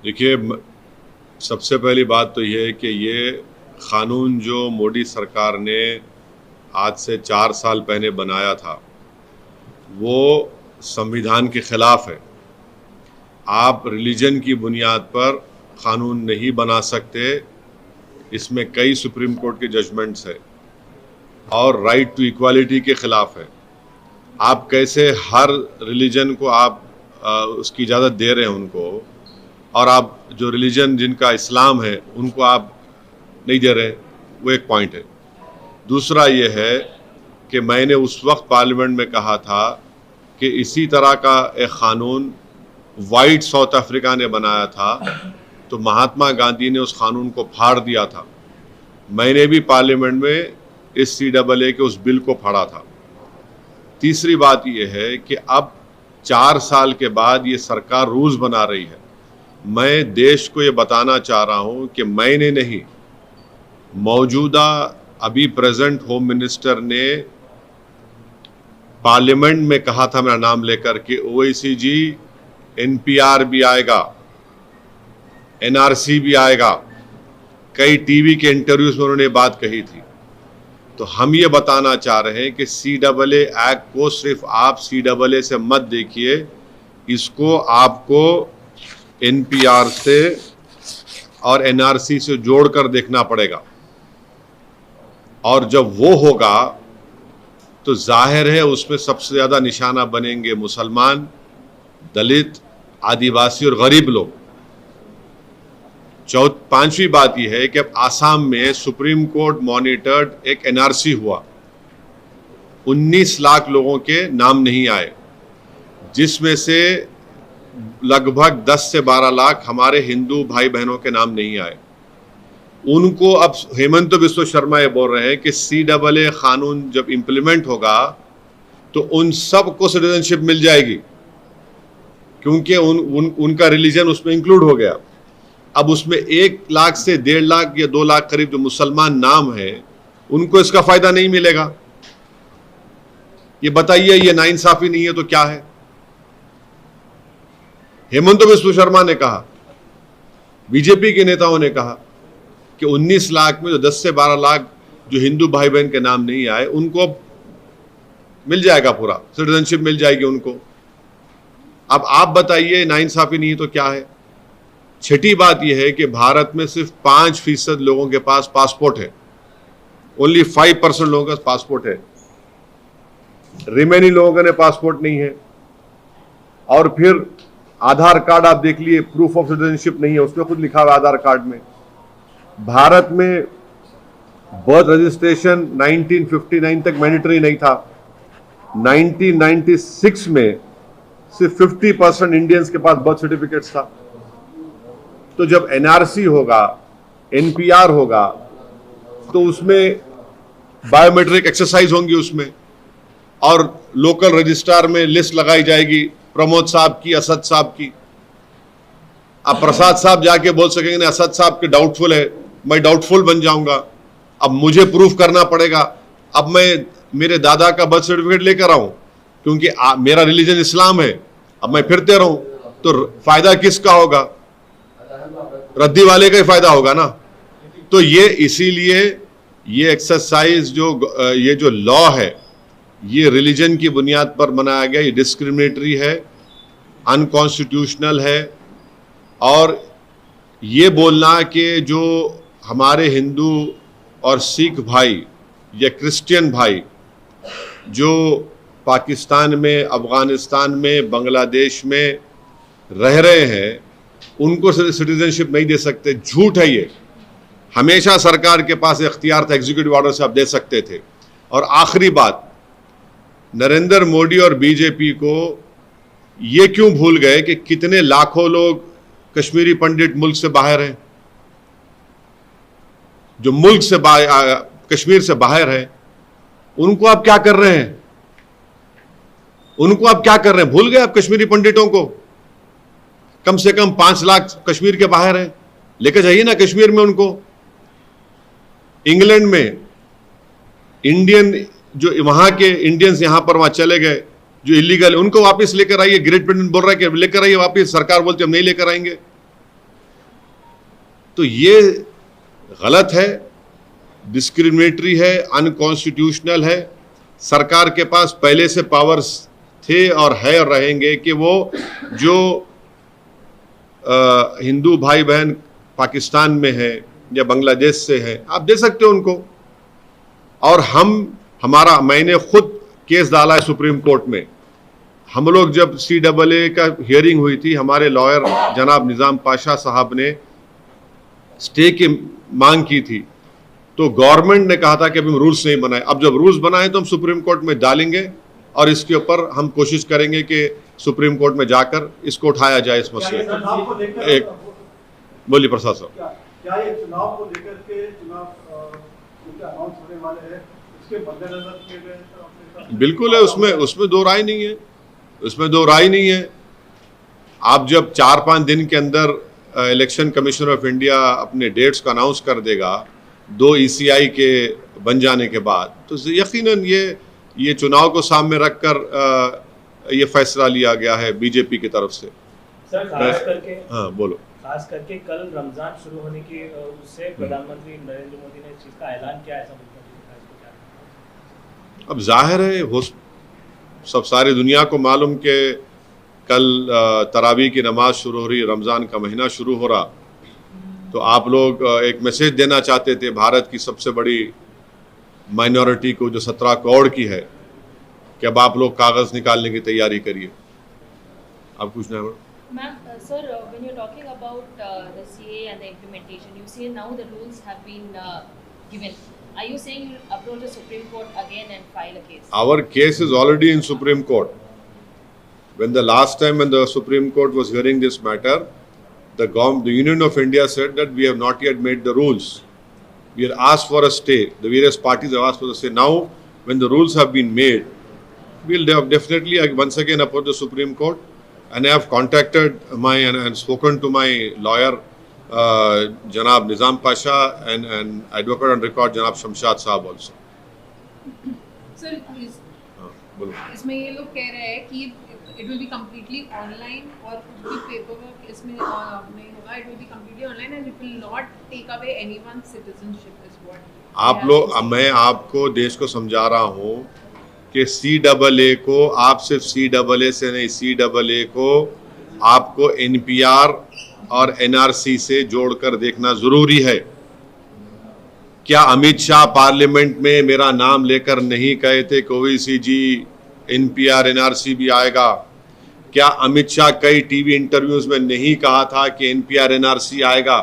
देखिए, सबसे पहली बात तो ये है कि ये क़ानून जो मोदी सरकार ने आज से 4 साल पहले बनाया था, वो संविधान के ख़िलाफ़ है। आप रिलीजन की बुनियाद पर क़ानून नहीं बना सकते, इसमें कई सुप्रीम कोर्ट के जजमेंट्स है और राइट टू इक्वालिटी के ख़िलाफ़ है। आप कैसे हर रिलीजन को आप उसकी इजाज़त दे रहे हैं उनको, और आप जो रिलीजन जिनका इस्लाम है उनको आप नहीं दे रहे, वो एक पॉइंट है। दूसरा ये है कि मैंने उस वक्त पार्लियामेंट में कहा था कि इसी तरह का एक क़ानून वाइट साउथ अफ्रीका ने बनाया था, तो महात्मा गांधी ने उस क़ानून को फाड़ दिया था। मैंने भी पार्लियामेंट में इस CAA के उस बिल को फाड़ा था। तीसरी बात यह है कि अब 4 साल के बाद ये सरकार रूल्स बना रही है। मैं देश को ये बताना चाह रहा हूँ कि मैंने नहीं, मौजूदा अभी प्रेजेंट होम मिनिस्टर ने पार्लियामेंट में कहा था मेरा नाम लेकर कि OIC, NPR भी आएगा, NRC भी आएगा। कई टीवी के इंटरव्यूज में उन्होंने बात कही थी। तो हम ये बताना चाह रहे हैं कि CAA एक्ट को सिर्फ आप CAA से मत देखिए, इसको आपको NPR से और NRC से जोड़कर देखना पड़ेगा। और जब वो होगा तो जाहिर है उसमें सबसे ज़्यादा निशाना बनेंगे मुसलमान, दलित, आदिवासी और गरीब लोग। पांचवी बात यह है कि अब आसाम में सुप्रीम कोर्ट मॉनिटर्ड एक NRC हुआ, 19 लाख लोगों के नाम नहीं आए, जिसमें से लगभग 10 से 12 लाख हमारे हिंदू भाई बहनों के नाम नहीं आए। उनको अब हेमंत बिस्वा शर्मा ये बोल रहे हैं कि CAA क़ानून जब इम्प्लीमेंट होगा तो उन सब को सिटीजनशिप मिल जाएगी, क्योंकि उनका रिलीजन उसमें इंक्लूड हो गया। अब उसमें 1 लाख से 1.5 लाख या 2 लाख करीब जो मुसलमान नाम है, उनको इसका फायदा नहीं मिलेगा। ये बताइए, ये नाइंसाफी नहीं है तो क्या है? हेमंत बिस्वा शर्मा ने कहा, बीजेपी के नेताओं ने कहा कि 19 लाख में जो 10 से 12 लाख जो हिंदू भाई बहन के नाम नहीं आए, उनको मिल जाएगा, पूरा सिटीजनशिप मिल जाएगी उनको। अब आप बताइए, नाइंसाफी नहीं है तो क्या है? छठी बात यह है कि भारत में सिर्फ 5% लोगों के पास पासपोर्ट है। ओनली 5% लोगों के पास पासपोर्ट है, रिमेनिंग लोगों के पासपोर्ट नहीं है। और फिर आधार कार्ड आप देख लिए, प्रूफ ऑफ सिटीजनशिप नहीं है, उसमें खुद लिखा हुआ आधार कार्ड में। भारत में बर्थ रजिस्ट्रेशन 1959 तक मैंडेटरी नहीं था। 1996 में सिर्फ 50% इंडियंस के पास बर्थ सर्टिफिकेट्स था। तो जब NRC होगा, NPR होगा, तो उसमें बायोमेट्रिक एक्सरसाइज होंगी उसमें, और लोकल रजिस्ट्रार में लिस्ट लगाई जाएगी प्रमोद साहब की, असद साहब की। अब प्रसाद साहब जाके बोल सकेंगे असद साहब के डाउटफुल है, मैं डाउटफुल बन जाऊंगा। अब मुझे प्रूफ करना पड़ेगा। अब मैं मेरे दादा का बर्थ सर्टिफिकेट लेकर आऊं, क्योंकि मेरा रिलीजन इस्लाम है, अब मैं फिरते रहूं तो फायदा किसका होगा? रद्दी वाले का ही फायदा होगा ना। तो ये इसीलिए ये एक्सरसाइज ये जो लॉ है, ये रिलीजन की बुनियाद पर बनाया गया, ये डिस्क्रिमिनेटरी है, अनकॉन्स्टिट्यूशनल है। और ये बोलना कि जो हमारे हिंदू और सिख भाई या क्रिश्चियन भाई जो पाकिस्तान में, अफगानिस्तान में, बांग्लादेश में रह रहे हैं, उनको सिटीजनशिप नहीं दे सकते, झूठ है ये। हमेशा सरकार के पास इख्तियार था, एग्जीक्यूटिव ऑर्डर से आप दे सकते थे। और आखिरी बात, नरेंद्र मोदी और बीजेपी को ये क्यों भूल गए कि कितने लाखों लोग कश्मीरी पंडित मुल्क से बाहर हैं, जो मुल्क से कश्मीर से बाहर हैं, उनको आप क्या कर रहे हैं? उनको आप क्या कर रहे हैं? भूल गए आप कश्मीरी पंडितों को? कम से कम 5 लाख कश्मीर के बाहर हैं, लेकर जाइए ना कश्मीर में उनको। इंग्लैंड में इंडियन जो वहां के इंडियंस यहां पर वहां चले गए जो इलीगल, उनको वापस लेकर आइए। ग्रेट ब्रिटेन बोल रहा है कि लेकर आइए वापस, सरकार बोलती हम नहीं लेकर आएंगे। तो ये गलत है, डिस्क्रिमिनेटरी है, अनकॉन्स्टिट्यूशनल है। सरकार के पास पहले से पावर्स थे और है और रहेंगे कि वो जो हिंदू भाई बहन पाकिस्तान में है या बांग्लादेश से है, आप दे सकते हो उनको। और मैंने खुद केस डाला है सुप्रीम कोर्ट में। हम लोग जब CAA का हियरिंग हुई थी, हमारे लॉयर जनाब निज़ाम पाशा साहब ने स्टे की मांग की थी, तो गवर्नमेंट ने कहा था कि अभी हम रूल्स नहीं बनाए। अब जब रूल्स बनाए तो हम सुप्रीम कोर्ट में डालेंगे और इसके ऊपर हम कोशिश करेंगे कि सुप्रीम कोर्ट में जाकर इसको उठाया जाए इस मसले। एक बोलिए प्रसाद साहब। क्या ये चुनाव को लेकर के चुनाव अनाउंस होने वाले हैं, इसके मद्देनजर किए गए? बिल्कुल है, उसमें दो राय नहीं है, उसमें दो राय नहीं है। आप जब 4-5 दिन के अंदर इलेक्शन कमीशन ऑफ इंडिया अपने डेट्स को अनाउंस कर देगा 2 ECI के बन जाने के बाद, तो यकीनन ये चुनाव को सामने रखकर ये फैसला लिया गया है बीजेपी की तरफ से। सर खास करके, हाँ बोलो। खास करके कल रमजान शुरू होने की उससे प्रधानमंत्री नरेंद्र मोदी ने इस चीज का ऐलान किया, ऐसा अब जाहिर है सब सारी दुनिया को मालूम कि कल तरावी की नमाज शुरू हो रही, रमज़ान का महीना शुरू हो रहा, तो आप लोग एक मैसेज देना चाहते थे भारत की सबसे बड़ी माइनॉरिटी को जो 17 करोड़ की है कि अब आप लोग कागज़ निकालने की तैयारी करिए। आप कुछ नहीं। Ma'am, sir, when you're talking about the CA and the implementation, you say now the rules have been given. Are you saying you'll approach the Supreme Court again and file a case? Our case is already in Supreme Court. When the last time when the Supreme Court was hearing this matter, the Union of India said that we have not yet made the rules. We had asked for a stay. The various parties have asked for a stay. Now, when the rules have been made, we'll definitely once again approach the Supreme Court. And I have contacted and spoken to my lawyer, Janab Nizam Pasha, and advocate on record, Janab Shamshad Saab also. Sir, इसमें ये लोग कह रहे हैं कि it will be completely online और कुछ भी paperwork इसमें नहीं होगा. It will be completely online and it will not take away anyone's citizenship is what. आप लोग, मैं आपको देश को समझा रहा हूँ कि CAA को आप सिर्फ CAA से नहीं, CAA को आपको NPR और NRC से जोड़कर देखना जरूरी है। क्या अमित शाह पार्लियामेंट में मेरा नाम लेकर नहीं कहे थे कि ओवैसी जी NPR NRC भी आएगा? क्या अमित शाह कई टीवी इंटरव्यूज में नहीं कहा था कि NPR NRC आएगा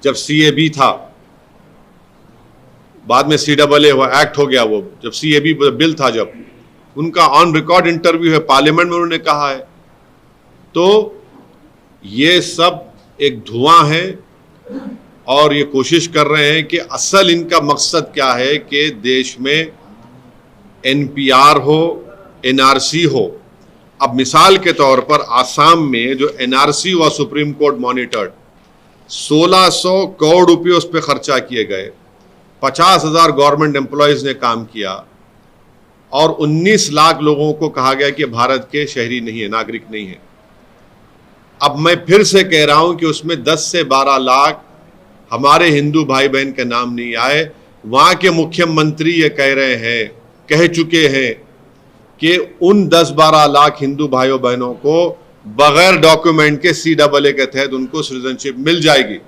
जब CAB था? बाद में CAA हुआ, एक्ट हो गया। वो जब CAB बिल था, जब उनका ऑन रिकॉर्ड इंटरव्यू है, पार्लियामेंट में उन्होंने कहा है। तो ये सब एक धुआं है और ये कोशिश कर रहे हैं कि असल इनका मकसद क्या है कि देश में NPR हो, NRC हो। अब मिसाल के तौर पर आसाम में जो NRC हुआ, सुप्रीम कोर्ट मॉनिटर्ड, 1600 करोड़ रुपये उस पर खर्चा किए गए, 50,000 गवर्नमेंट एम्प्लॉयज ने काम किया और 19 लाख लोगों को कहा गया कि भारत के शहरी नहीं है, नागरिक नहीं है। अब मैं फिर से कह रहा हूं कि उसमें 10 से 12 लाख हमारे हिंदू भाई बहन के नाम नहीं आए। वहां के मुख्यमंत्री ये कह चुके हैं कि उन 10-12 लाख हिंदू भाइयों बहनों को बगैर डॉक्यूमेंट के CAA के तहत उनको सिटीजनशिप मिल जाएगी।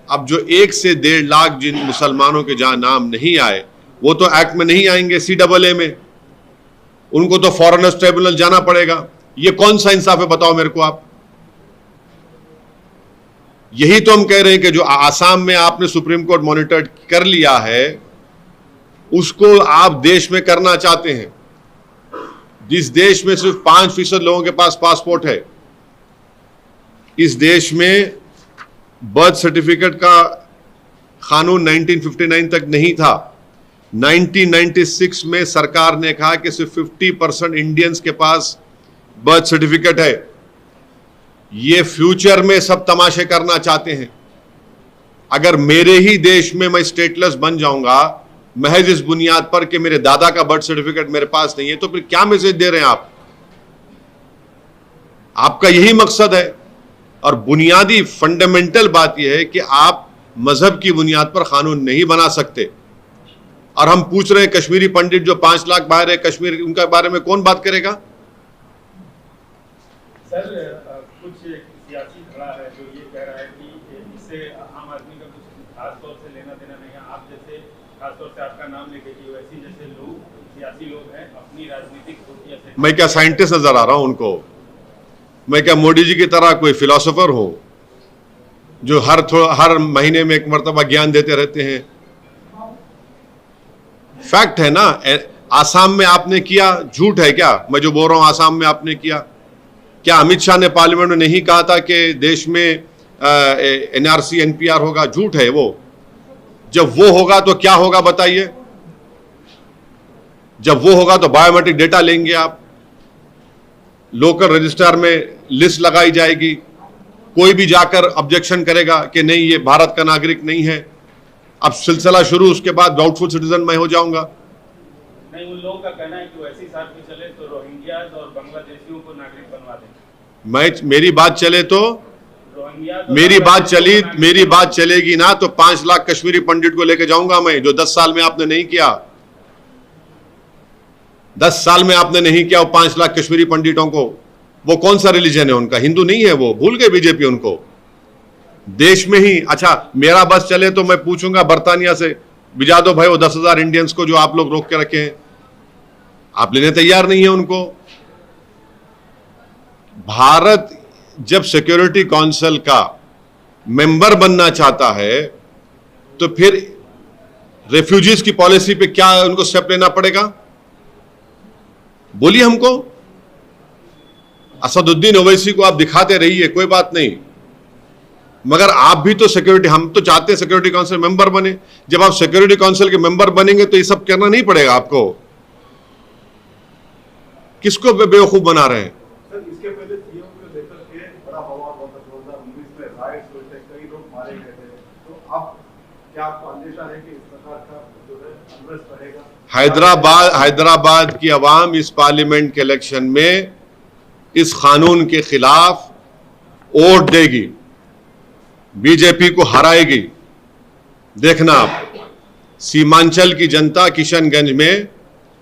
अब जो 1 से 1.5 लाख जिन मुसलमानों के जहां नाम नहीं आए, वो तो एक्ट में नहीं आएंगे, CAA में, उनको तो फॉरेनर्स ट्रिब्यूनल जाना पड़ेगा। ये कौन सा इंसाफ है, बताओ मेरे को आप। यही तो हम कह रहे हैं कि जो आसाम में आपने सुप्रीम कोर्ट मॉनिटर कर लिया है, उसको आप देश में करना चाहते हैं। जिस देश में सिर्फ 5% लोगों के पास पासपोर्ट है, इस देश में बर्थ सर्टिफिकेट का कानून 1959 तक नहीं था। 1996 में सरकार ने कहा कि सिर्फ 50% इंडियंस के पास बर्थ सर्टिफिकेट है। ये फ्यूचर में सब तमाशे करना चाहते हैं। अगर मेरे ही देश में मैं स्टेटलेस बन जाऊंगा महज इस बुनियाद पर कि मेरे दादा का बर्थ सर्टिफिकेट मेरे पास नहीं है, तो फिर क्या मैसेज दे रहे हैं आप? आपका यही मकसद है और बुनियादी फंडामेंटल बात यह है कि आप मजहब की बुनियाद पर कानून नहीं बना सकते। और हम पूछ रहे हैं कश्मीरी पंडित जो 5 लाख बाहर है कश्मीर, उनका बारे में कौन बात करेगा? सर कुछ सियासी खड़ा है जो ये कह रहा है कि इससे आम आदमी का कुछ खास तौर से लेना देना नहीं है। आप जैसे खास तौर से आपका नाम लेके कि वैसे जैसे लोग सियासी लोग हैं अपनी राजनीतिक रोटियां से। मैं क्या साइंटिस्ट नजर आ रहा हूं उनको? मैं क्या मोदी जी की तरह कोई फिलोसोफर हूं जो हर महीने में एक मर्तबा ज्ञान देते रहते हैं? फैक्ट है ना। आसाम में आपने किया, झूठ है क्या मैं जो बोल रहा हूं? आसाम में आपने किया क्या? अमित शाह ने पार्लियामेंट में नहीं कहा था कि देश में एनआरसी एनपीआर होगा? झूठ है वो। जब वो होगा तो क्या होगा बताइए? जब वो होगा तो बायोमेट्रिक डेटा लेंगे आप, लोकल रजिस्ट्रार में लिस्ट लगाई जाएगी, कोई भी जाकर ऑब्जेक्शन करेगा कि नहीं ये भारत का नागरिक नहीं है, अब सिलसिला शुरू, उसके बाद डाउटफुल सिटीजन मैं हो जाऊंगा। नहीं, उन लोगों का कहना है कि वैसी साथ में चले तो रोहिंग्या और बांग्लादेशियों को नागरिक बनवा दें। मेरी बात चले तो मेरी बात चलेगी ना तो 5 लाख कश्मीरी पंडित को लेकर जाऊंगा मैं, जो 10 साल में आपने नहीं किया। 10 साल में आपने नहीं किया वो 5 लाख कश्मीरी पंडितों को। वो कौन सा रिलीजन है उनका? हिंदू नहीं है वो, भूल गए बीजेपी उनको। देश में ही अच्छा मेरा बस चले तो मैं पूछूंगा बर्तानिया से, भिजा दो भाई वो 10,000 इंडियंस को जो आप लोग रोक के रखे हैं। आप लेने तैयार नहीं है उनको। भारत जब सिक्योरिटी काउंसिल का मेंबर बनना चाहता है तो फिर रेफ्यूजीज की पॉलिसी पे क्या उनको स्टेप लेना पड़ेगा? बोलिए हमको। असदुद्दीन ओवैसी को आप दिखाते रहिए, कोई बात नहीं, मगर आप भी तो सिक्योरिटी, हम तो चाहते हैं सिक्योरिटी काउंसिल मेंबर बने। जब आप सिक्योरिटी काउंसिल के मेंबर बनेंगे तो ये सब करना नहीं पड़ेगा आपको। किसको बेवकूफ बना रहे हैं? सर इसके पहले सीएम को लेकर के बड़ा बवाल हुआ था 2019 में, राइट्स हुए थे, कई लोग मारे गए थे। तो अब क्या आपको अंदेशा है कि इस प्रकार का जो है अनरेस्ट रहेगा? हैदराबाद की आवाम इस पार्लियामेंट के इलेक्शन में इस कानून के खिलाफ वोट देगी, बीजेपी को हराएगी। देखना आप, सीमांचल की जनता किशनगंज में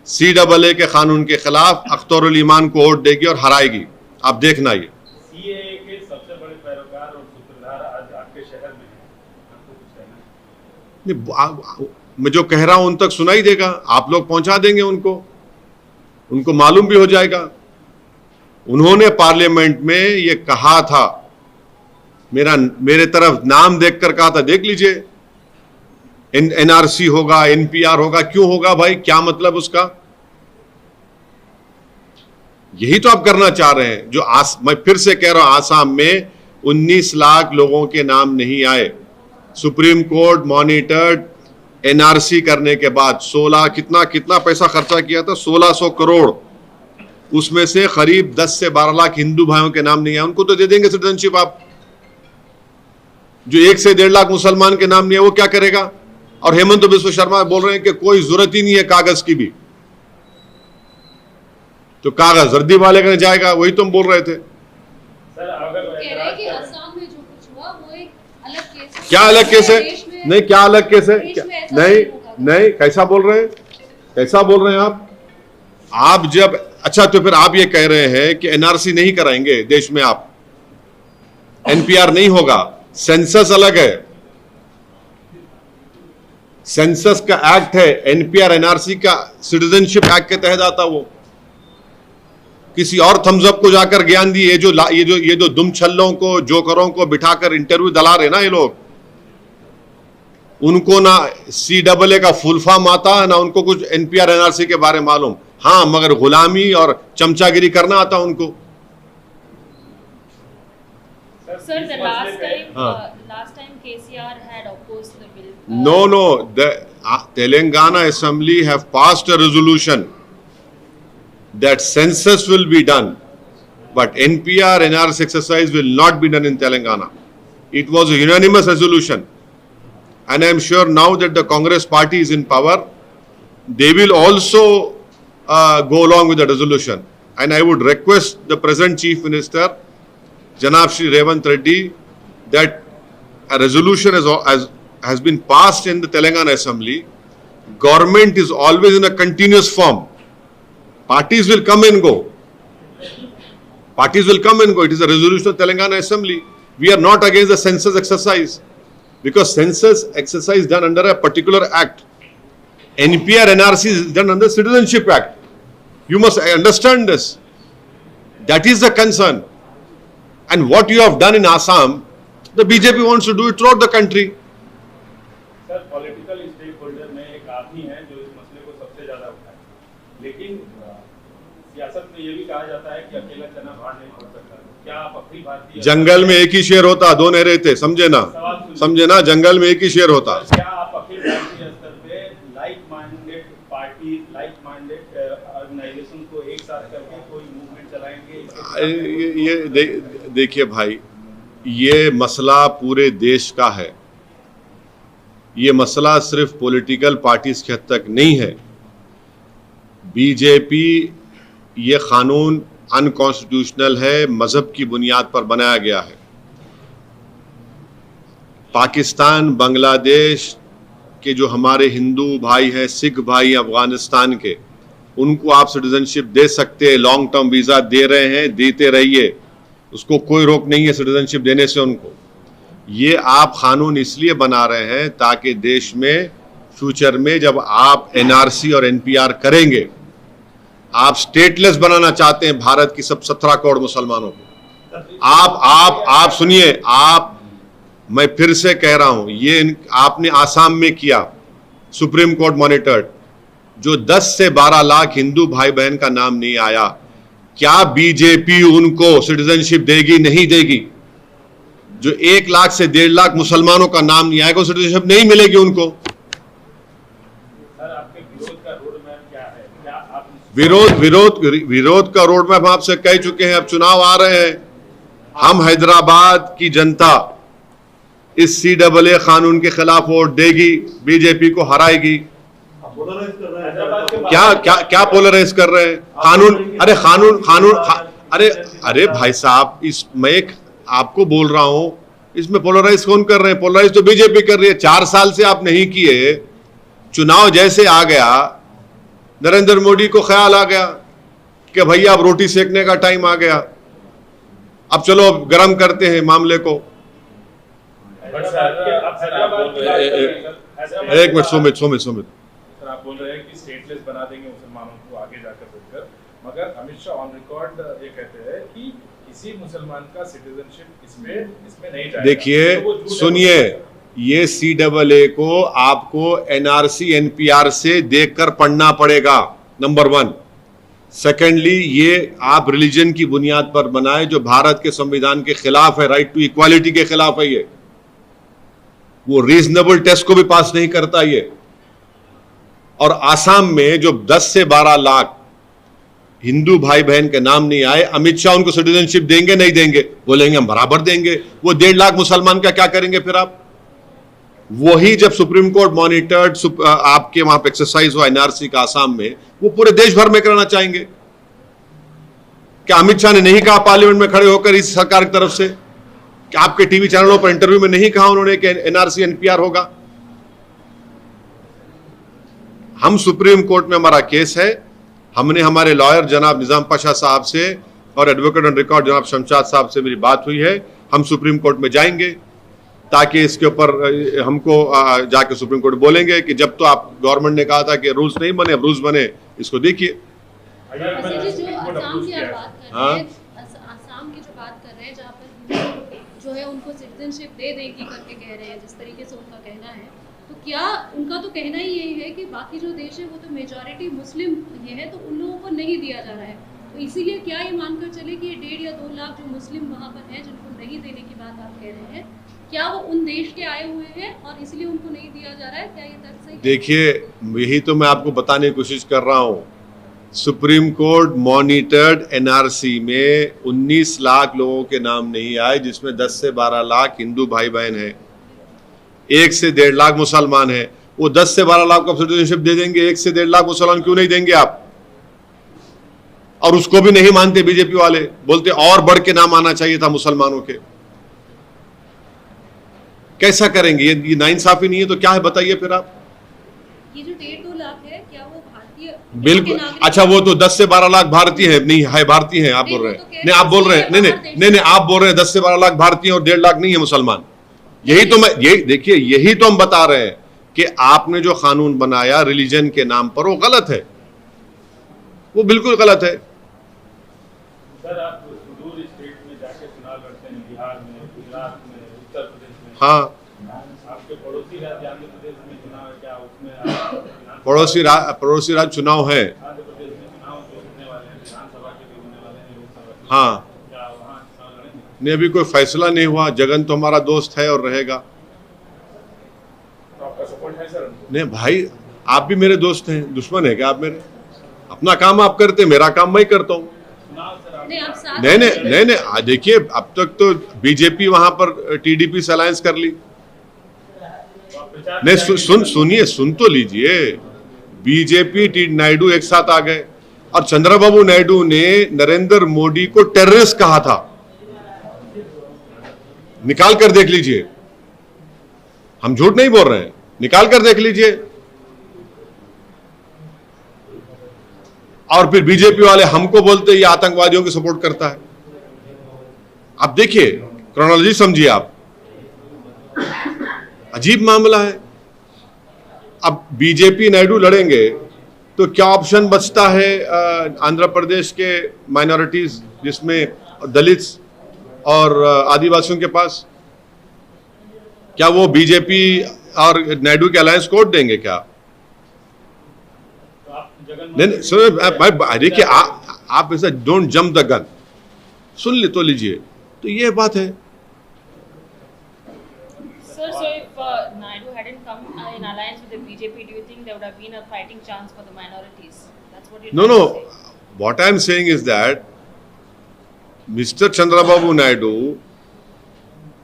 CAA के कानून के खिलाफ अख्तरुल ईमान को वोट देगी और हराएगी। आप देखना ये। CAA के सबसे बड़े पैरोकार और सूत्रधार आज आपके शहर में हैं, आपको कुछ कहना है? मैं जो कह रहा हूं उन तक सुनाई देगा, आप लोग पहुंचा देंगे उनको मालूम भी हो जाएगा। उन्होंने पार्लियामेंट में ये कहा था, मेरे तरफ नाम देखकर कहा था, देख लीजिए NRC होगा, NPR होगा। क्यों होगा भाई? क्या मतलब उसका? यही तो आप करना चाह रहे हैं। जो मैं फिर से कह रहा हूं, आसाम में 19 लाख लोगों के नाम नहीं आए। सुप्रीम कोर्ट मॉनिटर्ड NRC करने के बाद 16 कितना पैसा खर्चा किया था? 1600 करोड़। उसमें से करीब 10 से 12 लाख हिंदू भाइयों के नाम नहीं आए। उनको तो दे देंगे सिटीजनशिप आप। जो 1 से 1.5 लाख मुसलमान के नाम नहीं है वो क्या करेगा? और हेमंत बिस्व शर्मा बोल रहे हैं कि कोई जरूरत ही नहीं है कागज की भी, तो कागज रद्दी वाले का जाएगा। वही तुम बोल रहे थे। सर अगर कह रहे हैं कि असम में जो कुछ हुआ वो एक अलग केस है। क्या अलग केस है? नहीं, क्या अलग केस है? देश में ऐसा नहीं होगा। नहीं, कैसा बोल रहे हैं? कैसा बोल रहे हैं आप जब अच्छा तो फिर आप ये कह रहे हैं कि NRC नहीं कराएंगे देश में, आप NPR नहीं होगा, सेंसस अलग है, सेंसस का एक्ट है, NPR NRC का सिटीजनशिप एक्ट के तहत आता। वो किसी और थम्सअप को जाकर ज्ञान दिए। ये जो दुम छल्लों को, जोकरों को बिठाकर इंटरव्यू दिला रहे ना ये लोग, उनको ना CAA का फुल फॉर्म आता ना उनको कुछ NPR NRC के बारे में मालूम। हाँ, मगर गुलामी और चमचागिरी करना आता उनको। Sir, the last time KCR had opposed the bill. No. The Telangana Assembly have passed a resolution that census will be done, but NPR NRC exercise will not be done in Telangana. It was a unanimous resolution, and I am sure now that the Congress party is in power, they will also go along with the resolution. And I would request the present Chief Minister, Janab Shri Revant Reddy, that a resolution has been passed in the Telangana Assembly. Government is always in a continuous form. Parties will come and go. Parties will come and go. It is a resolution of Telangana Assembly. We are not against the census exercise, because census exercise done under a particular act. NPR NRC is done under Citizenship Act. You must understand this. That is the concern. And what you have done in Assam, the BJP wants to do it throughout the country. Sir, political stakeholder में एक आप ही हैं जो इस मसले को सबसे ज्यादा उठाए, लेकिन सियासत में ये भी कहा जाता है कि अकेला चना बाहर नहीं पड़ सकता। क्या आप अखिल भारतीय जंगल में एक ही शेर होता, दो नहीं रहते, समझे ना? समझे ना? जंगल में एक ही शेर होता। क्या आप अखिल भारतीय स्तर पे like minded party, like minded organisation को एक साथ करके कोई मूवमेंट चलाएंगे? ये देखिए भाई, ये मसला पूरे देश का है। ये मसला सिर्फ पॉलिटिकल पार्टीज के हद तक नहीं है। बीजेपी, ये कानून अनकॉन्स्टिट्यूशनल है, मजहब की बुनियाद पर बनाया गया है। पाकिस्तान, बांग्लादेश के जो हमारे हिंदू भाई हैं, सिख भाई, अफगानिस्तान के, उनको आप सिटीजनशिप दे सकते हैं, लॉन्ग टर्म वीज़ा दे रहे हैं, देते रहिए, उसको कोई रोक नहीं है सिटीजनशिप देने से उनको। ये आप कानून इसलिए बना रहे हैं ताकि देश में फ्यूचर में जब आप एनआरसी और एनपीआर करेंगे, आप स्टेटलेस बनाना चाहते हैं भारत की सब 17 करोड़ मुसलमानों को। आप सुनिए, मैं फिर से कह रहा हूं, ये आपने आसाम में किया, सुप्रीम कोर्ट मॉनिटर्ड, जो 10 से 12 लाख हिंदू भाई बहन का नाम नहीं आया। क्या बीजेपी उनको सिटीजनशिप देगी? नहीं देगी। जो 1 लाख से 1.5 लाख मुसलमानों का नाम नहीं आएगा, सिटीजनशिप नहीं मिलेगी उनको। सर, आपके विरोध का रोड मैप क्या है? क्या आप विरोध का रोड मैप आपसे कह चुके हैं। अब चुनाव आ रहे हैं, हम हैदराबाद की जनता इस CAA कानून के खिलाफ वोट देगी, बीजेपी को हराएगी। क्या पोलराइज कर रहे हैं? अरे भाई साहब, मैं आपको बोल रहा हूं, इसमें पोलराइज कौन कर रहे हैं? पोलराइज तो बीजेपी कर रही है। 4 साल से आप नहीं किए। चुनाव जैसे आ गया, नरेंद्र मोदी को ख्याल आ गया कि भैया अब रोटी सेकने का टाइम आ गया, अब चलो अब गर्म करते हैं मामले को। एक मिनट, सुमित, सर, आप बोल रहे हैं कि स्टेटलेस बना देंगे मुसलमानों को आगे जाकर बैठकर, मगर अमित शाह ऑन रिकॉर्ड ये कहते हैं कि किसी मुसलमान का सिटीजनशिप इसमें नहीं जाएगा। देखिए, सुनिए, ये CAA को आपको NRC NPR से देखकर पढ़ना पड़ेगा, नंबर 1। सेकेंडली, ये आप रिलीजन की बुनियाद पर बनाए, जो भारत के संविधान के खिलाफ है, राइट टू इक्वालिटी के खिलाफ है। ये वो रीजनेबल टेस्ट को भी पास नहीं करता ये। और आसाम में जो 10 से 12 लाख हिंदू भाई बहन के नाम नहीं आए, अमित शाह उनको सिटीजनशिप देंगे? नहीं देंगे। बोलेंगे हम बराबर देंगे। वो 1.5 लाख मुसलमान का क्या करेंगे फिर आप? वही जब सुप्रीम कोर्ट मॉनिटर्ड आपके वहां पे एक्सरसाइज हुआ एनआरसी का आसाम में, वो पूरे देश भर में कराना चाहेंगे। क्या अमित शाह ने नहीं कहा पार्लियामेंट में खड़े होकर इस सरकार की तरफ से? क्या आपके टीवी चैनलों पर इंटरव्यू में नहीं कहा उन्होंने कि एनआरसी एनपीआर होगा? हम सुप्रीम कोर्ट में, हमारा केस है, हमने हमारे लॉयर जनाब निजाम पाशा साहब से और एडवोकेट ऑन रिकॉर्ड जनाब शमशाद साहब से मेरी बात हुई है। हम सुप्रीम कोर्ट में जाएंगे ताकि इसके ऊपर हमको जाके सुप्रीम कोर्ट बोलेंगे कि जब तो आप गवर्नमेंट ने कहा था कि रूल्स नहीं बने, अब रूल्स बने, इसको देखिए। आसाम की जो बात कर रहे हैं, जहाँ पर जो है उनको सिटीजनशिप दे देगी करके कह रहे हैं, जिस तरीके से उनका कहना है, तो क्या उनका तो कहना ही यही है कि बाकी जो देश है वो तो मेजॉरिटी मुस्लिम ये है, तो उन लोगों को नहीं दिया जा रहा है। तो इसीलिए क्या ये मानकर चले कि ये 1.5 या 2 लाख जो मुस्लिम वहाँ पर हैं जिनको नहीं देने की बात आप कह रहे हैं, क्या वो उन देश के आए हुए हैं और इसलिए उनको नहीं दिया जा रहा है? क्या ये तर्क सही है? देखिए, यही तो मैं आपको बताने की कोशिश कर रहा हूँ। सुप्रीम कोर्ट मॉनिटर्ड एनआरसी में 19 लाख लोगों के नाम नहीं आए, जिसमें 10 से 12 लाख हिंदू भाई बहन हैं, 1 से 1.5 लाख मुसलमान हैं। वो 10 से 12 लाख को सिटीजनशिप दे देंगे, 1 से 1.5 लाख मुसलमान क्यों नहीं देंगे आप? और उसको भी नहीं मानते बीजेपी वाले, बोलते और बढ़ के नाम आना चाहिए था मुसलमानों के। कैसा करेंगे? ये नाइंसाफी नहीं है तो क्या है बताइए फिर आप। ये जो 1.5-2 लाख है, क्या वो भारतीय बिल्कुल। नागरिक? अच्छा, वो तो 10 से 12 लाख भारतीय है, नहीं है भारतीय है आप नहीं, बोल वो रहे तो हैं। कह नहीं रहे आप बोल रहे हैं, हैं नहीं नहीं बाहर देश नहीं नहीं आप बोल रहे हैं 10 से 12 लाख भारतीय और 1.5 लाख नहीं है मुसलमान। यही तो मैं, यही देखिए, यही तो हम बता रहे हैं कि आपने जो कानून बनाया रिलीजन के नाम पर वो गलत है, वो बिल्कुल गलत है। सर आप सुदूर स्टेट में जाके चुनाव लड़ते हैं, बिहार में, गुजरात में, उत्तर प्रदेश में। हाँ, आपके पड़ोसी राज्य आंध्र प्रदेश में चुनाव है, क्या उसमें पड़ोसी राज्य चुनाव है। आंध्र प्रदेश में चुनाव जो होने वाले हैं, विधानसभा के भी होने वाले हैं, लोकसभा के, हाँ, क्या वहाँ चुनाव लड़ेंगे? नहीं अभी कोई फैसला नहीं हुआ। जगन तो हमारा दोस्त है और रहेगा। तो आपका सपोर्ट है सर? नहीं भाई, आप भी मेरे दोस्त हैं, दुश्मन है क्या आप मेरे? अपना काम आप करते, मेरा काम मैं करता हूँ। चुनाव सर आप नहीं, आप साथ नहीं नहीं नहीं नहीं, देखिए अब तक तो बीजेपी वहां पर टीडीपी से अलायंस कर ली। प्रचार नहीं सुनिए, सुन तो लीजिए। बीजेपी नायडू एक साथ आ गए और चंद्रबाबू नायडू ने नरेंद्र मोदी को टेररिस्ट कहा था। निकाल कर देख लीजिए, हम झूठ नहीं बोल रहे हैं, निकाल कर देख लीजिए। और फिर बीजेपी वाले हमको बोलते ये आतंकवादियों की सपोर्ट करता है। आप देखिए, क्रोनोलॉजी समझिए आप, अजीब मामला है। अब बीजेपी नायडू लड़ेंगे तो क्या ऑप्शन बचता है आंध्र प्रदेश के माइनॉरिटीज जिसमें दलित्स और आदिवासियों के पास? क्या वो बीजेपी और नायडू के अलायंस को वोट देंगे क्या? तो आप जगन नहीं सुनो, देखिए आप ऐसा डोंट जंप द गन, सुन तो लीजिए। तो ये बात है। Sir, so if Naidu hadn't come in alliance with the BJP, do you think there would have been a fighting chance for the minorities? That's what you're No, trying to no. say. What I am saying is that Mr. Chandrababu Naidu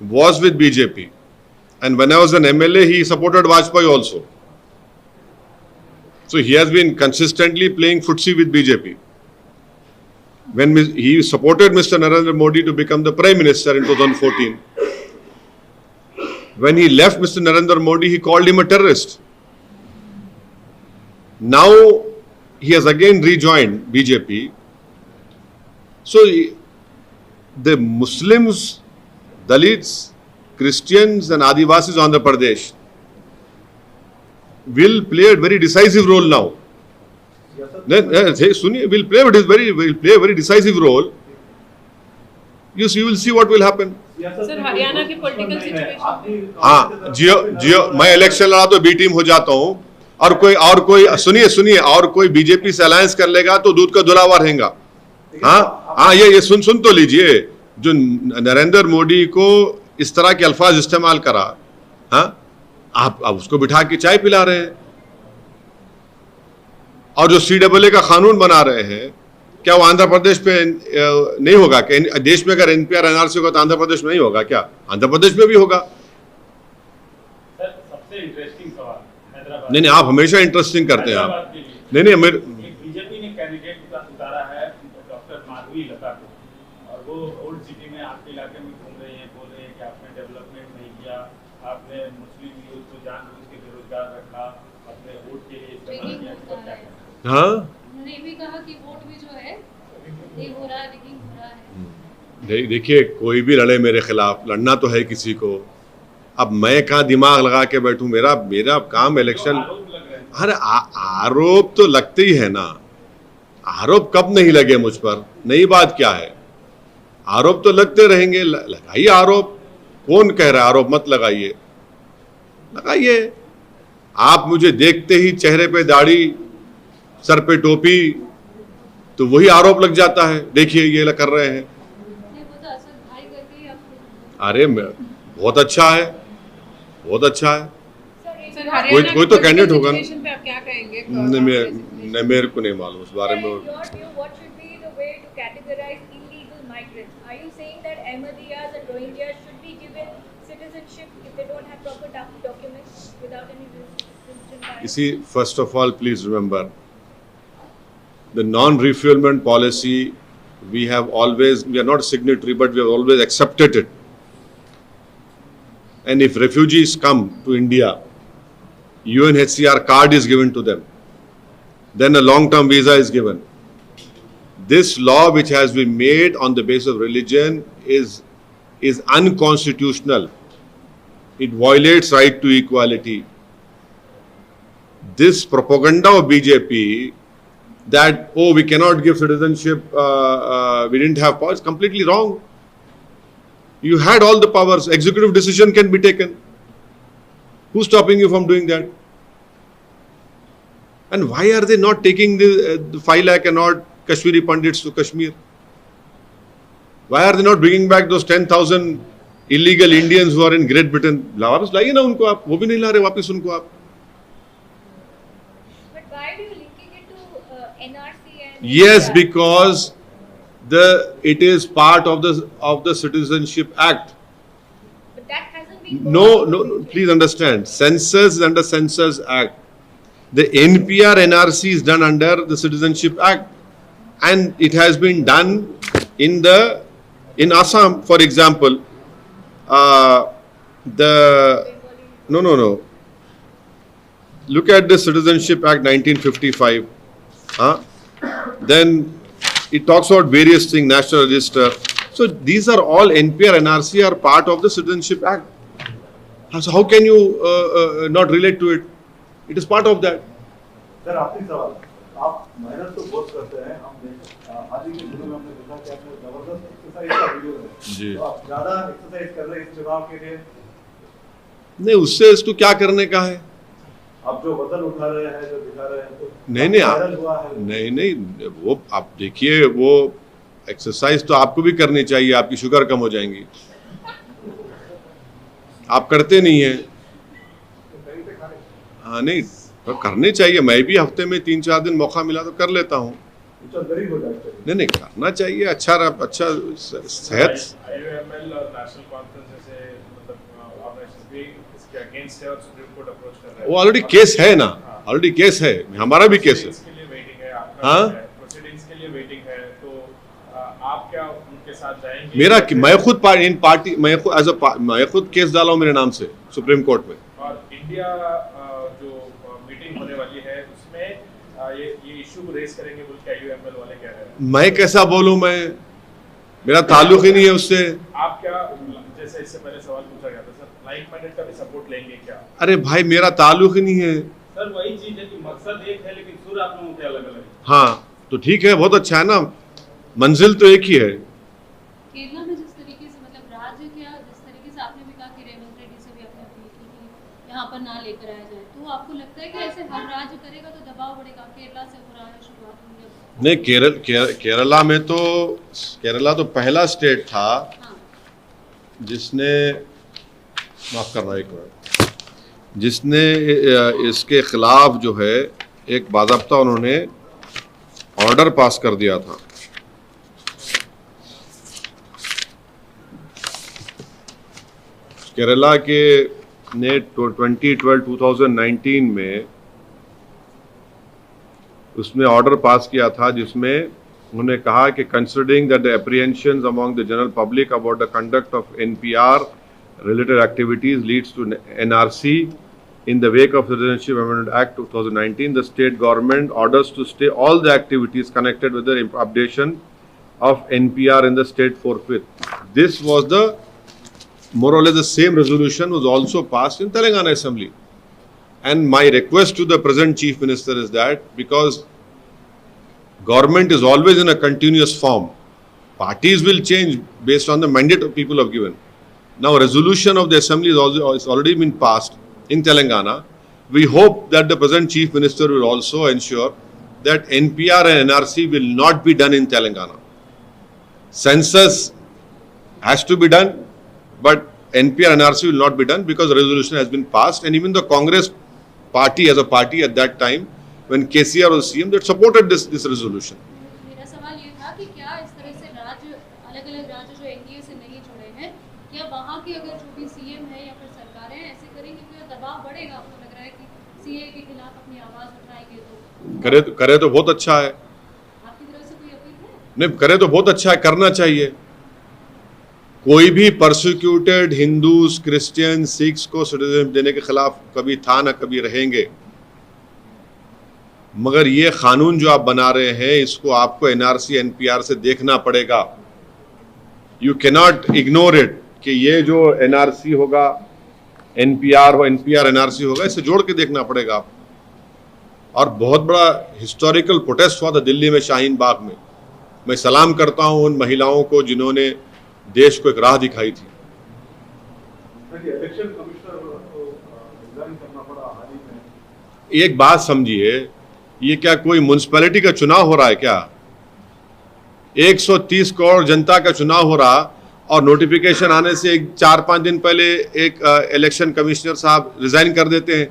was with BJP, and when I was an MLA, he supported Vajpayee also. So he has been consistently playing footsie with BJP. When he supported Mr. Narendra Modi to become the Prime Minister in 2014, when he left Mr. Narendra Modi, he called him a terrorist. Now he has again rejoined BJP. So the Muslims, Dalits, Christians and Adivasis of Andhra Pradesh will play a very decisive role now. Sunni will play a very decisive role. You will see what will happen. Sir Haryana की political situation, हाँ, जियो मैं election लड़ा तो B team हो जाता हूँ, और कोई सुनिए और कोई बीजेपी से अलायंस कर लेगा तो दूध का धुलावा रहेगा। हाँ, ये सुन तो लीजिए। जो नरेंद्र मोदी को इस तरह के अल्फाज इस्तेमाल करा, हाँ, आप उसको बिठा के चाय पिला रहे हैं। और जो CAA का कानून बना रहे हैं, क्या वो आंध्र प्रदेश पे नहीं होगा? कि देश में अगर NPR NRC होगा तो आंध्र प्रदेश में नहीं होगा क्या? आंध्र प्रदेश में भी होगा। सर सबसे इंटरेस्टिंग सवाल हैदराबाद। नहीं, आप हमेशा इंटरेस्टिंग करते हैं आप। नहीं, बीजेपी ने कैंडिडेट उतारा है डॉक्टर माधवी लता को, और वो ओल्ड सिटी में आपके इलाके में घूम रही है, बोल रहे हैं कि आपने डेवलपमेंट नहीं किया, आपने मुस्लिम यूथ को जानबूझ के बेरोजगार रखा, अपने वोट के लिए इस्तेमाल किया। इस पर क्या कहना? हाँ, उन्होंने भी कहा कि वोट भी जो है ये हो रहा है, लेकिन हो रहा है। देखिए, कोई भी लड़े मेरे खिलाफ, लड़ना तो है किसी को। अब मैं कहाँ दिमाग लगा के बैठूं? मेरा काम इलेक्शन। अरे आरोप तो लगते ही है ना। आरोप कब नहीं लगे मुझ पर? नई बात क्या है? आरोप तो लगते रहेंगे। लगाइए आरोप। कौन कह रहा है आरोप मत लगाइए? लगाइए। आप मुझे देखते ही चेहरे पे दाढ़ी, सर पे टोपी, तो वही आरोप लग जाता है। देखिए ये कर रहे हैं। नहीं, वो तो असद भाई करके ही आपको। अरे बहुत अच्छा है, बहुत अच्छा है। सर हरियाणा कोई तो कैंडिडेट होगा ना। सिचुएशन पे आप क्या कहेंगे? नहीं, मेरे को नहीं मालूम उस बारे में। In your view, what should be the way to categorize illegal migrants? Are you saying that Ahmadiyyas and Rohingyas should be given citizenship if they don't have proper documents without any religion bias? You see, first of all, please remember, the non-refoulement policy, we are not signatory, but we have always accepted it. And if refugees come to India, UNHCR card is given to them. Then a long-term visa is given. This law, which has been made on the basis of religion, is unconstitutional. It violates right to equality. This propaganda of BJP that, oh, we cannot give citizenship, we didn't have power, is completely wrong. You had all the powers. Executive decision can be taken. Who's stopping you from doing that? And why are they not taking the 5 lakh and odd Kashmiri Pandits to Kashmir? Why are they not bringing back those 10,000 illegal Indians who are in Great Britain? वापस लाइए ना उनको आप, वो भी नहीं ला रहे वापस उनको आप. But why do you linking it to NRC and? Yes, because it is part of the Citizenship Act. But that hasn't been. No, please understand. Census is under Census Act. The NPR NRC is done under the Citizenship Act, and it has been done in Assam, for example. No. Look at the Citizenship Act 1955. Then it talks about various things, National Register. So these are all NPR, NRC are part of the Citizenship Act. So how can you not relate to it? It is part of that. Sir आखिरी सवाल, आप मेहनत तो बहुत करते हैं, हम आज के दिनों में हमने देखा कि आपने जबरदस्त एक्सरसाइज का वीडियो है, तो आप ज्यादा एक्सरसाइज कर रहे हैं इस चुनाव के लिए? नहीं, उससे इसको क्या करने का है? आप जो वजन उठा रहे हैं, जो दिखा रहे हैं, तो नहीं, वो आप देखिए, वो एक्सरसाइज तो आपको भी करनी चाहिए, आपकी शुगर कम हो जाएंगी. आप करते नहीं है. हाँ, नहीं तो करने चाहिए. मैं भी हफ्ते में 3-4 दिन मौका मिला तो कर लेता हूँ. नहीं करना चाहिए. अच्छा सेहत. IUML और नेशनल कॉन्फ्रेंस जैसे मतलब ऑर्गेनाइजेशंस भी इसके अगेंस्ट है और सुप्रीम कोर्ट अप्रोच कर रहा है. वो ऑलरेडी केस है ना, ऑलरेडी केस है, हमारा भी केस है. इसके लिए वेटिंग है, आपका प्रोसीडिंग्स के लिए वेटिंग है, तो आप क्या उनके साथ जाएंगे? मैं खुद केस डाला हूँ मेरे नाम से सुप्रीम कोर्ट में. और इंडिया जो मीटिंग होने वाली है उसमें ये इशू रेस करेंगे बोल के IUML वाले कह रहे हैं. मैं कैसा बोलूं? मेरा ताल्लुक ही नहीं है उससे. आप क्या, जैसे इससे पहले सवाल पूछा गया था सर, लाइक माइंडेड का भी सपोर्ट लेंगे क्या? अरे भाई, मेरा ताल्लुक ही नहीं है. सर वही चीज है कि मकसद एक है लेकिन सुर आप लोगों के अलग अलग है. हाँ तो ठीक है, बहुत अच्छा है ना, मंजिल तो एक ही है. केरला में जिस तरीके से मतलब राज्य क्या, जिस तरीके से आपने भी कहा कि रेवंत रेड्डी से भी आपने अपील की कि यहाँ पर ना लेकर आया जाए, तो आपको लगता है कि ऐसे हर राज्य करेगा तो दबाव बढ़ेगा? केरला से हो रहा है शुरुआत हुई है. नहीं, केरला तो पहला स्टेट था जिसने, माफ करना एक मिनट, जिसने इसके खिलाफ जो है एक बाज़ाब्ता उन्होंने ऑर्डर पास कर दिया था. केरला के ने 2019 में उसमें ऑर्डर पास किया था जिसमें उन्होंने कहा कि considering that the apprehensions among the general public about the conduct of NPR related activities leads to NRC in the wake of Citizenship Amendment Act 2019, the state government orders to stay all the activities connected with the updation of NPR in the state forthwith. This was the more or less the same resolution was also passed in Telangana Assembly. And my request to the present Chief Minister is that, because government is always in a continuous form, parties will change based on the mandate of people have given. Now a resolution of the Assembly is already been passed in Telangana. We hope that the present Chief Minister will also ensure that NPR and NRC will not be done in Telangana. Census has to be done, but NPR and NRC will not be done because the resolution has been passed, and even the Congress party as a party at that time, when KCR was CM, that supported this resolution. मेरा सवाल ये था कि क्या इस तरह से राज्य, अलग-अलग राज्य जो NDA से नहीं जुड़े हैं, क्या वहाँ के अगर जो भी CM है या फिर सरकारें ऐसे करेंगे तो दबाव बढ़ेगा? आपको लग रहा है कि CA के खिलाफ अपनी आवाज़ उठाएंगे तो? करे तो बहुत अच्छा है. नहीं करे तो बहुत अच्छा है, करना चाहिए। कोई भी परसिक्यूटेड हिंदूज, क्रिश्चियन, सिख्स को सिटीजनशिप देने के खिलाफ कभी था ना कभी रहेंगे, मगर ये कानून जो आप बना रहे हैं इसको आपको एनआरसी एनपीआर से देखना पड़ेगा। यू कैनॉट इग्नोर इट कि ये जो एनआरसी होगा, एनपीआर हो, एनपीआर एनआरसी होगा, इसे जोड़ के देखना पड़ेगा। और बहुत बड़ा हिस्टोरिकल प्रोटेस्ट हुआ था दिल्ली में, शाहीन बाग में। मैं सलाम करता हूं उन महिलाओं को जिन्होंने देश को एक राह दिखाई थी। इलेक्शन कमिश्नर को रिजाइन करना पड़ा हाल ही में। एक बात समझिए, ये क्या कोई म्युनिसिपैलिटी का चुनाव हो रहा है क्या? 130 करोड़ जनता का चुनाव हो रहा और नोटिफिकेशन आने से 4-5 दिन पहले एक इलेक्शन कमिश्नर साहब रिजाइन कर देते हैं।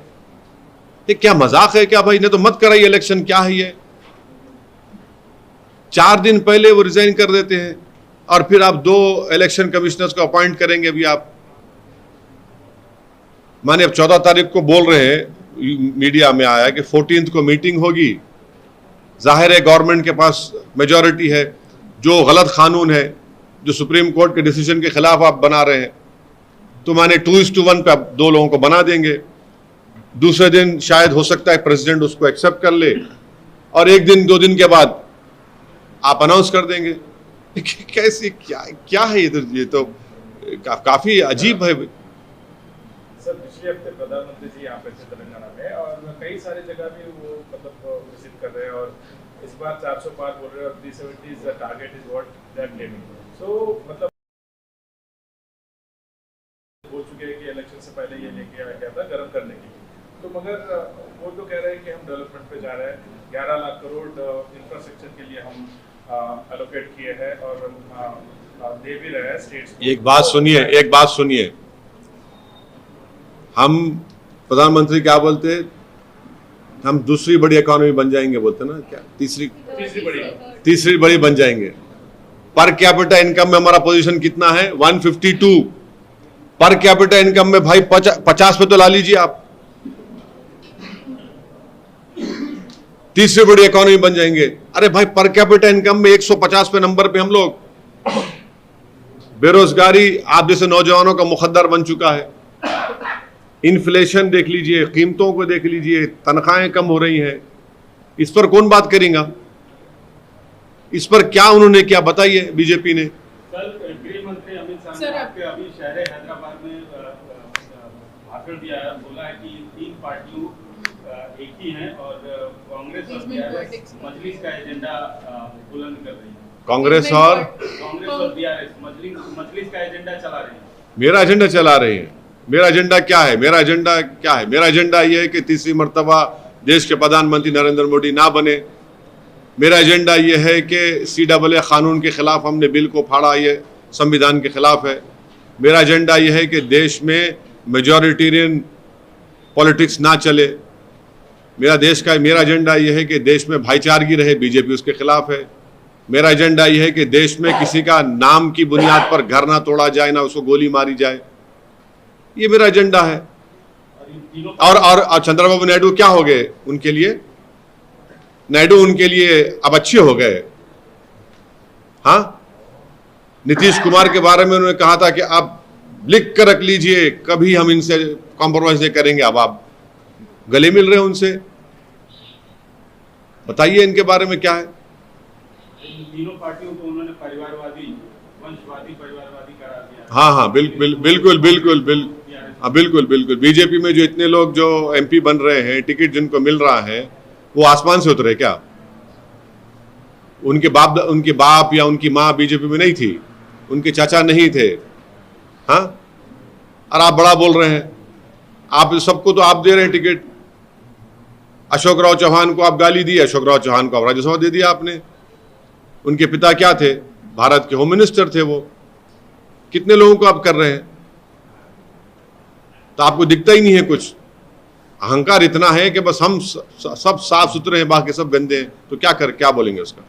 ये क्या मजाक है क्या भाई? ने तो मत कराइए इलेक्शन, क्या है ये? 4 दिन पहले वो रिजाइन कर देते हैं और फिर आप 2 इलेक्शन कमिश्नर्स को अपॉइंट करेंगे भी आप। माने अब 14 तारीख को बोल रहे हैं, मीडिया में आया कि 14th को मीटिंग होगी। जाहिर है गवर्नमेंट के पास मेजॉरिटी है। जो गलत कानून है, जो सुप्रीम कोर्ट के डिसीजन के खिलाफ आप बना रहे हैं, तो माने 2:1 पे आप 2 लोगों को बना देंगे। दूसरे दिन शायद हो सकता है प्रेसिडेंट उसको एक्सेप्ट कर ले और 1 दिन 2 दिन के बाद आप अनाउंस कर देंगे। कैसे क्या है ये तो काफी अजीब है। सर, पिछले हफ्ते प्रधानमंत्री जी यहाँ पे थे तेलंगाना में और कई सारी जगह भी वो मतलब विजिट कर रहे हैं और इस बार 400 पार बोल रहे हैं और 370 is the target is what they are claiming. So मतलब बोल चुके हैं कि इलेक्शन से पहले ये लेके आया गया था गर्म करने के लिए, तो मगर वो तो कह रहे हैं कि हम डेवलपमेंट पे जा रहे हैं, 11 लाख करोड़ इंफ्रास्ट्रक्चर के लिए हम एलोकेट किए हैं और दे भी रहे हैं स्टेट्स को। एक बात सुनिए, हम प्रधानमंत्री क्या बोलते हैं? हम दूसरी बड़ी इकोनॉमी बन जाएंगे बोलते ना, क्या तीसरी बड़ी बन जाएंगे। पर कैपिटा इनकम में हमारा पोजीशन कितना है? 152 पर कैपिटा इनकम में। भाई 50 पे तो ला लीजिए आप, तीसरी बड़ी इकोनॉमी बन जाएंगे। अरे भाई पर कैपिटा इनकम में 150 पे नंबर पे हम लोग। बेरोजगारी आप जैसे नौजवानों का मुखद्दर बन चुका है। इन्फ्लेशन देख लीजिए, कीमतों को देख लीजिए, तनख्वाहें कम हो रही हैं। इस पर कौन बात करेगा? इस पर क्या उन्होंने क्या बताइए बीजेपी ने? कल गृह मंत्री अमित शाह ने आपके अभी शहर हैदराबाद में भाषण दिया है, बोला है कि 3 पार्टियों एक ही हैं और कांग्रेस और बीआरएस मजलिस का एजेंडा बुलंद कर रही है। कांग्रेस और बीआरएस मजलिस का एजेंडा चला रही है। मेरा एजेंडा चला रही है। मेरा एजेंडा क्या है? मेरा एजेंडा ये है कि तीसरी मर्तबा देश के प्रधानमंत्री नरेंद्र मोदी ना बने। मेरा एजेंडा ये है कि CAA कानून के खिलाफ हमने बिल को फाड़ा, ये संविधान के खिलाफ है। मेरा एजेंडा ये है कि देश में मेजॉरिटेरियन पॉलिटिक्स ना चले। मेरा एजेंडा ये है कि देश में भाईचारगी रहे, बीजेपी उसके खिलाफ है। मेरा एजेंडा ये है कि देश में किसी का नाम की बुनियाद पर घर ना तोड़ा जाए, ना उसको गोली मारी जाए। ये मेरा एजेंडा है। और चंद्रबाबू नायडू क्या हो गए उनके लिए? नायडू उनके लिए अब अच्छे हो गए। हाँ, नीतीश कुमार के बारे में उन्होंने कहा था कि आप लिख कर रख लीजिए, कभी हम इनसे कॉम्प्रोमाइज नहीं करेंगे। अब आप गले मिल रहे हैं उनसे। बताइए इनके बारे में क्या है? तीनों पार्टियों को उन्होंने परिवारवादी, वंशवादी, परिवारवादी करार दिया। हाँ, बिल्कुल। बीजेपी में जो इतने लोग जो MP बन रहे हैं, टिकट जिनको मिल रहा है, वो आसमान से उतरे क्या? उनके बाप या उनकी माँ बीजेपी में नहीं थी, उनके चाचा नहीं थे। हाँ, और आप बड़ा बोल रहे हैं। आप सबको तो आप दे रहे हैं टिकट। अशोक राव चौहान को आप गाली दी, अशोक राव चौहान को आप राज्यसभा दे दिया आपने। उनके पिता क्या थे? भारत के होम मिनिस्टर थे वो। कितने लोगों को आप कर रहे हैं? तो आपको दिखता ही नहीं है कुछ। अहंकार इतना है कि बस हम सब साफ सुथरे हैं, बाकी सब गंदे हैं। तो क्या बोलेंगे उसका?